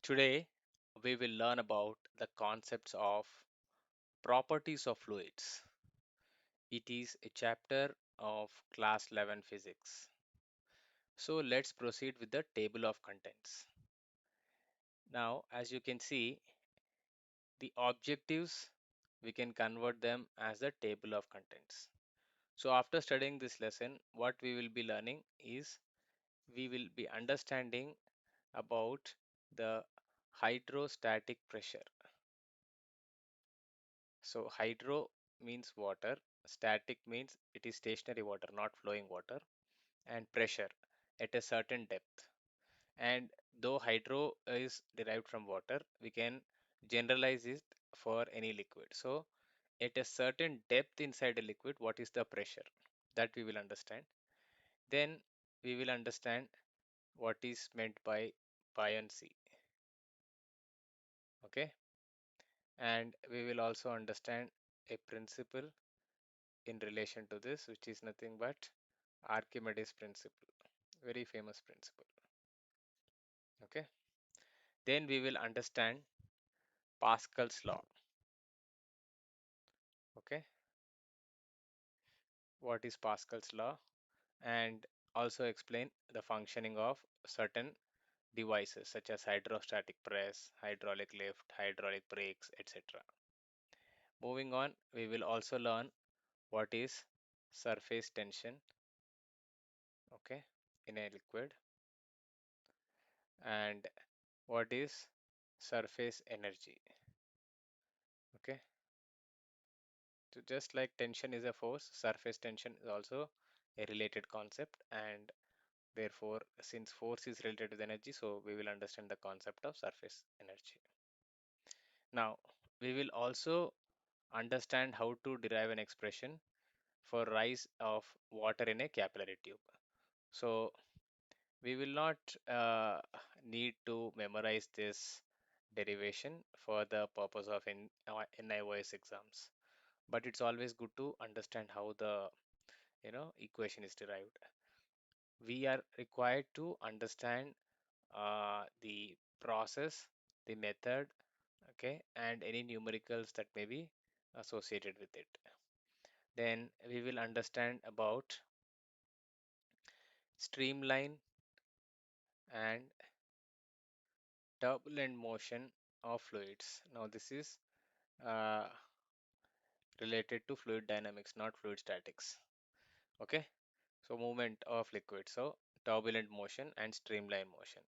Today, we will learn about the concepts of properties of fluids. It is a chapter of class 11 physics. So let's proceed with the table of contents. Now, as you can see, the objectives, we can convert them as the table of contents. So after studying this lesson, what we will be learning is we will be understanding about the hydrostatic pressure. So hydro means water, static means it is stationary water, not flowing water, and pressure at a certain depth. And though hydro is derived from water, we can generalize it for any liquid. So at a certain depth inside a liquid, what is the pressure? That we will understand. Then we will understand what is meant by buoyancy. Okay, and we will also understand a principle in relation to this, which is nothing but Archimedes principle, very famous principle. Okay, then we will understand Pascal's law. Okay, what is Pascal's law, and also explain the functioning of certain devices such as hydrostatic press, hydraulic lift, hydraulic brakes, etc. Moving on, we will also learn what is surface tension, okay, in a liquid, and what is surface energy. Okay, so just like tension is a force, surface tension is also a related concept, and therefore, since force is related to the energy, so we will understand the concept of surface energy. Now, we will also understand how to derive an expression for rise of water in a capillary tube. So, we will not need to memorize this derivation for the purpose of NIOS exams, but it's always good to understand how the equation is derived. We are required to understand the process, the method, okay, and any numericals that may be associated with it. Then we will understand about streamline and turbulent motion of fluids. Now this is uh, related to fluid dynamics, not fluid statics. Okay, so movement of liquid. So turbulent motion and streamline motion.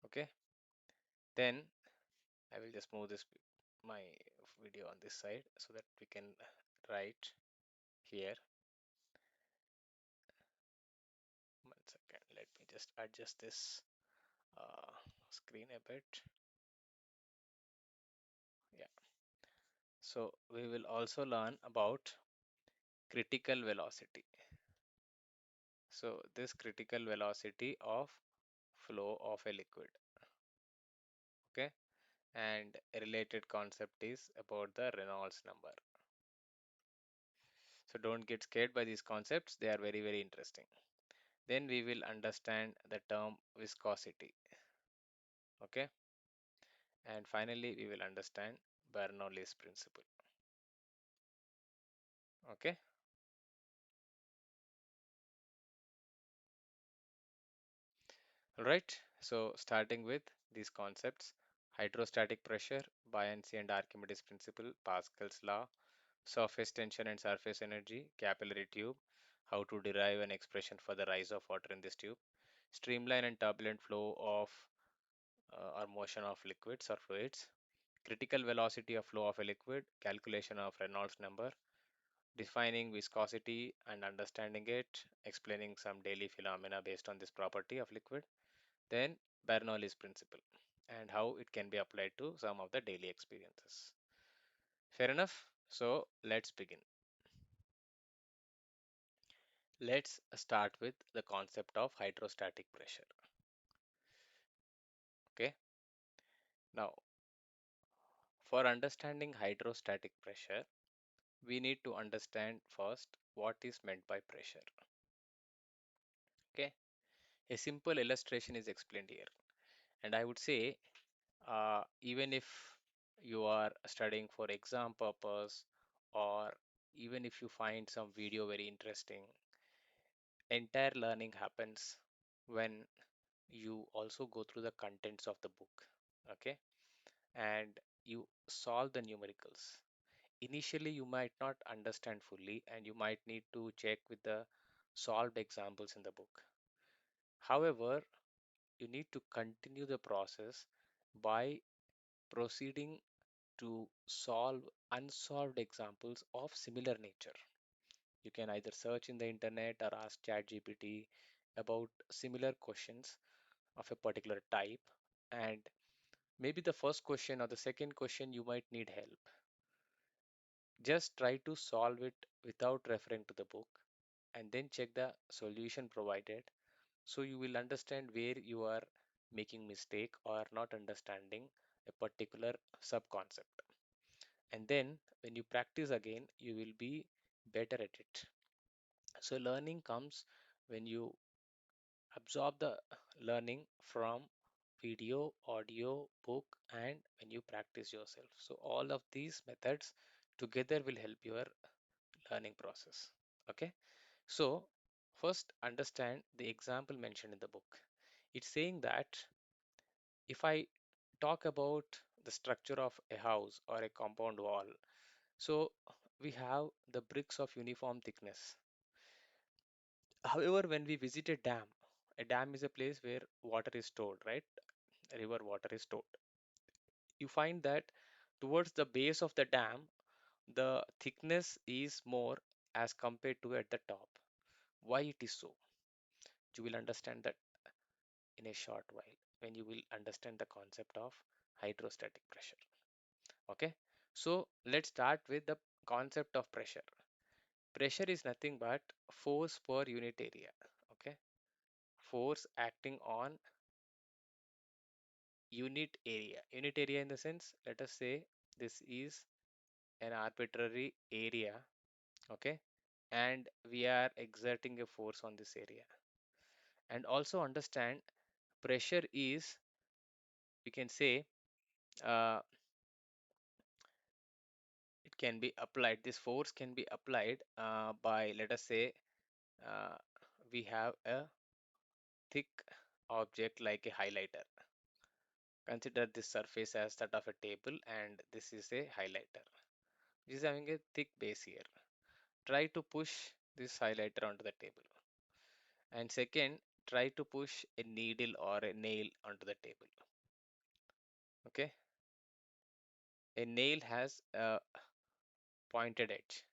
Okay, then I will just move this my video on this side so that we can write here. One second, let me just adjust this screen a bit. Yeah, so we will also learn about critical velocity. So this critical velocity of flow of a liquid. Okay, and a related concept is about the Reynolds number. So don't get scared by these concepts, they are very, very interesting. Then we will understand the term viscosity. Okay, and finally we will understand Bernoulli's principle. Okay, all right. So starting with these concepts, hydrostatic pressure, buoyancy and Archimedes principle, Pascal's law, surface tension and surface energy, capillary tube, how to derive an expression for the rise of water in this tube, streamline and turbulent flow of or motion of liquids or fluids, critical velocity of flow of a liquid, calculation of Reynolds number, defining viscosity and understanding it, explaining some daily phenomena based on this property of liquid, then Bernoulli's principle and how it can be applied to some of the daily experiences. Fair enough? So let's begin. Let's start with the concept of hydrostatic pressure. Okay. Now, for understanding hydrostatic pressure, we need to understand first what is meant by pressure. Okay. A simple illustration is explained here. And I would say Even if you are studying for exam purpose, or even if you find some video very interesting, entire learning happens when you also go through the contents of the book. Okay, and you solve the numericals. Initially, you might not understand fully, and you might need to check with the solved examples in the book. However, you need to continue the process by proceeding to solve unsolved examples of similar nature. You can either search in the internet or ask ChatGPT about similar questions of a particular type, and maybe the first question or the second question you might need help. Just try to solve it without referring to the book, and then check the solution provided, so you will understand where you are making mistake or not understanding a particular sub concept. And then when you practice again, you will be better at it. So learning comes when you absorb the learning from video, audio, book, and when you practice yourself. So all of these methods together will help your learning process. Okay. So first understand the example mentioned in the book. It's saying that if I talk about the structure of a house or a compound wall, so we have the bricks of uniform thickness. However, when we visit a dam is a place where water is stored, right? River water is stored. You find that towards the base of the dam, the thickness is more as compared to at the top. Why it is so? You will understand that in a short while when you will understand the concept of hydrostatic pressure. Okay, so let's start with the concept of pressure. Pressure is nothing but force per unit area. Okay, force acting on unit area in the sense, let us say this is an arbitrary area. Okay, and we are exerting a force on this area. And also understand pressure is, we can say, uh, it can be applied, this force can be applied by, let us say, uh, we have a thick object like a highlighter. Consider this surface as that of a table, and this is a highlighter which is having a thick base here. Try to push this highlighter onto the table. And second, try to push a needle or a nail onto the table. Okay, a nail has a pointed edge,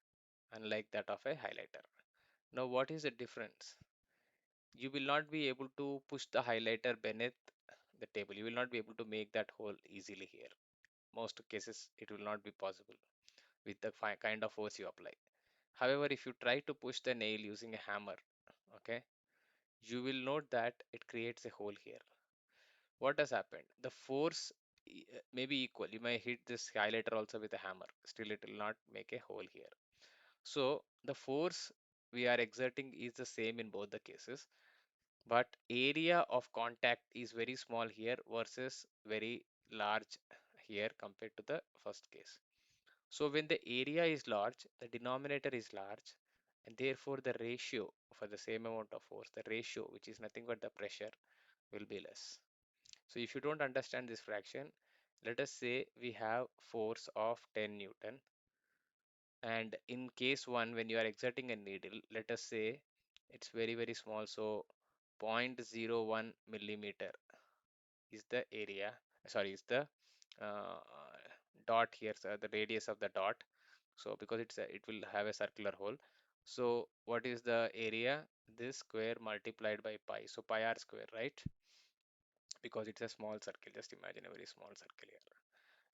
unlike that of a highlighter. Now, what is the difference? You will not be able to push the highlighter beneath the table. You will not be able to make that hole easily here. Most cases, it will not be possible with the kind of force you apply. However, if you try to push the nail using a hammer, okay, you will note that it creates a hole here. What has happened? The force may be equal. You may hit this highlighter also with a hammer. Still, it will not make a hole here. So the force we are exerting is the same in both the cases, but area of contact is very small here versus very large here compared to the first case. So when the area is large, the denominator is large, and therefore the ratio for the same amount of force, the ratio, which is nothing but the pressure, will be less. So if you don't understand this fraction, let us say we have force of 10 Newton, and in case 1, when you are exerting a needle, let us say it's very very small, so 0.01 millimeter is the area, sorry, is the uh, dot here, so the radius of the dot. So because it will have a circular hole, so what is the area? This square multiplied by pi, so pi r square, right? Because it's a small circle, just imagine a very small circle here.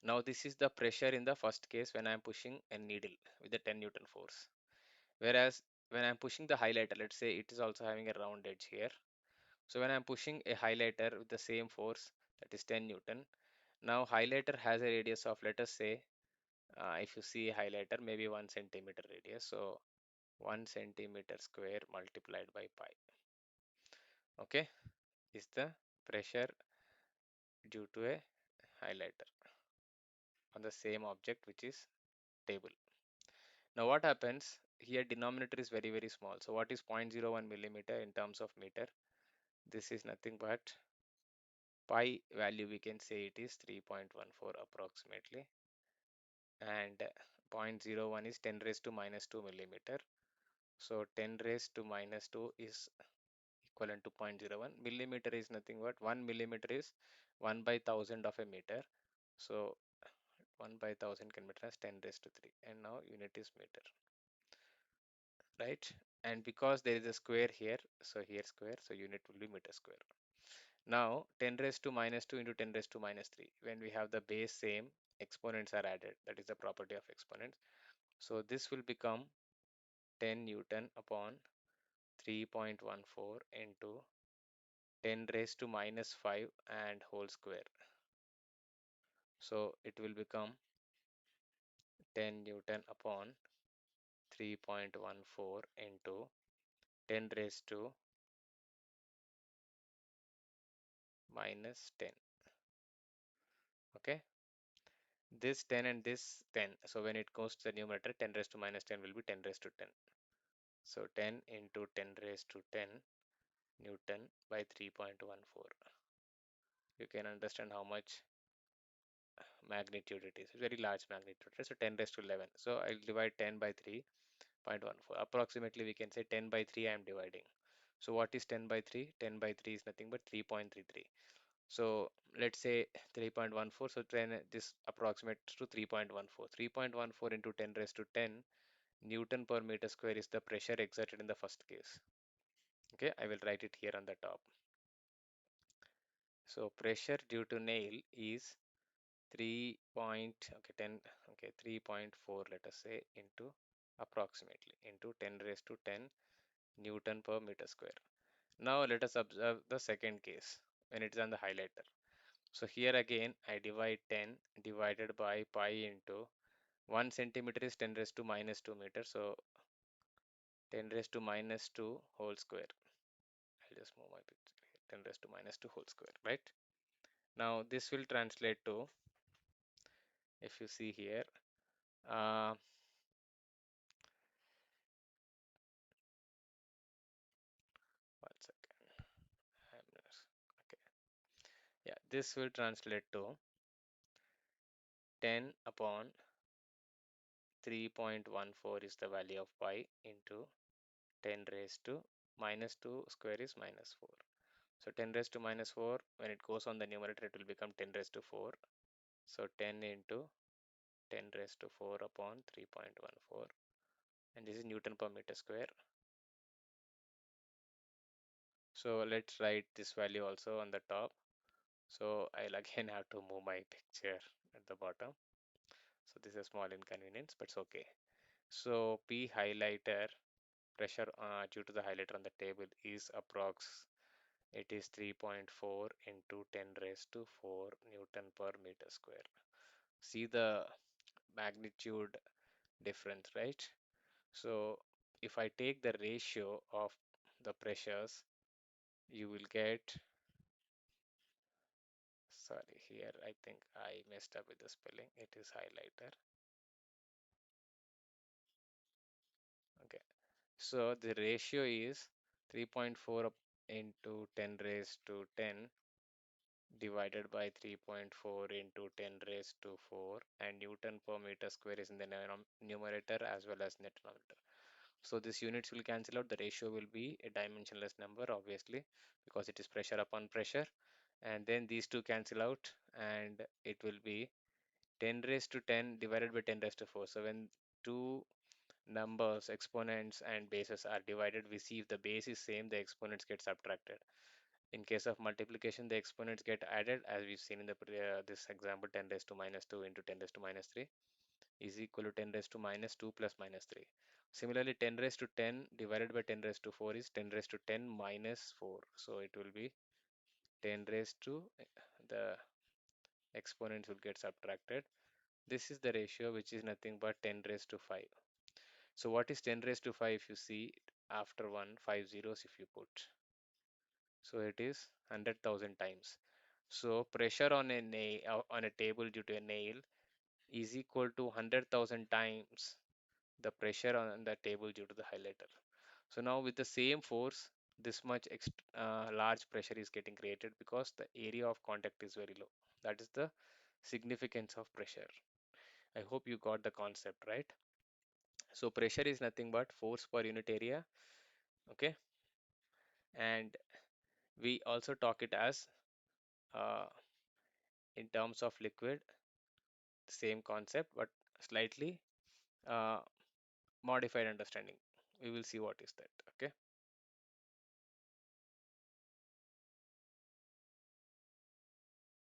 Now this is the pressure in the first case when I'm pushing a needle with the 10 Newton force. Whereas when I'm pushing the highlighter, let's say it is also having a round edge here. So when I'm pushing a highlighter with the same force, that is 10 Newton, now highlighter has a radius of, let us say, if you see a highlighter, maybe 1 centimeter radius. So 1 centimeter square multiplied by pi, okay, is the pressure due to a highlighter on the same object, which is table. Now what happens here, denominator is very very small. So what is 0.01 millimeter in terms of meter? This is nothing but pi value, we can say it is 3.14 approximately, and zero point zero 0.01 is 10 raised to minus 2 millimeter. So 10 raised to minus 2 is equivalent to 0.01. Millimeter is nothing but 1 millimeter is 1 by 1000 of a meter. So 1 by 1000 can be written as 10 raised to 3, and now unit is meter, right? And because there is a square here, so here square, so unit will be meter square. Now 10 raised to minus 2 into 10 raised to minus 3, when we have the base same, exponents are added, that is the property of exponents. So this will become 10 Newton upon 3.14 into 10 raised to minus 5 and whole square. So it will become 10 Newton upon 3.14 into 10 raised to minus 10. Okay, this 10 and this 10. So when it goes to the numerator, 10 raised to minus 10 will be 10 raised to 10. So 10 into 10 raised to 10 Newton by 3.14. You can understand how much magnitude it is. Very large magnitude, right? So 10 raised to 11. So I'll divide 10 by 3.14. Approximately we can say 10 by 3 I am dividing. So what is 10 by 3? 10 by 3 is nothing but 3.33. So let's say 3.14. So 10, this approximates to 3.14. 3.14 into 10 raised to 10 Newton per meter square is the pressure exerted in the first case. Okay, I will write it here on the top. So pressure due to nail is 3 point, okay, 10, okay, 3.4, let us say, into approximately into 10 raised to 10 Newton per meter square. Now let us observe the second case when it is on the highlighter. So here again I divide 10 divided by pi into 1 centimeter is 10 raised to minus 2 meter. So 10 raised to minus 2 whole square. I'll just move my picture here. 10 raised to minus 2 whole square, right? Now this will translate to, if you see here, uh, one second. Okay. Yeah, this will translate to 10 upon 3.14 is the value of pi into 10 raised to minus 2 square is minus 4. So 10 raised to minus 4, when it goes on the numerator, it will become 10 raised to 4. So 10 into 10 raised to 4 upon 3.14. And this is Newton per meter square. So let's write this value also on the top. So I'll again have to move my picture at the bottom. So this is a small inconvenience, but it's okay. So P highlighter pressure due to the highlighter on the table is approx. It is 3.4 into 10 raised to 4 Newton per meter square. See the magnitude difference, right? So if I take the ratio of the pressures, you will get, sorry, here I think I messed up with the spelling. It is highlighter. Okay. So the ratio is 3.4 into 10 raised to 10 divided by 3.4 into 10 raised to 4, and Newton per meter square is in the numerator as well as in the denominator. So this units will cancel out. The ratio will be a dimensionless number, obviously, because it is pressure upon pressure. And then these two cancel out, and it will be 10 raised to 10 divided by 10 raised to 4. So when two numbers, exponents and bases are divided, we see if the base is same, the exponents get subtracted. In case of multiplication, the exponents get added, as we've seen in the this example. 10 raised to minus 2 into 10 raised to minus 3 is equal to 10 raised to minus 2 plus minus 3. Similarly, 10 raised to 10 divided by 10 raised to 4 is 10 raised to 10 minus 4. So it will be 10 raised to, the exponents will get subtracted. This is the ratio, which is nothing but 10 raised to 5. So what is 10 raised to 5? If you see after 1, 5 zeros if you put. So it is 100,000 times. So pressure on a nail on a table due to a nail is equal to 100,000 times the pressure on the table due to the highlighter. So now with the same force, this much large pressure is getting created because the area of contact is very low. That is the significance of pressure. I hope you got the concept, right? So pressure is nothing but force per unit area, okay? And we also talk it as uh, in terms of liquid, same concept, but slightly uh, modified understanding. We will see what is that, okay?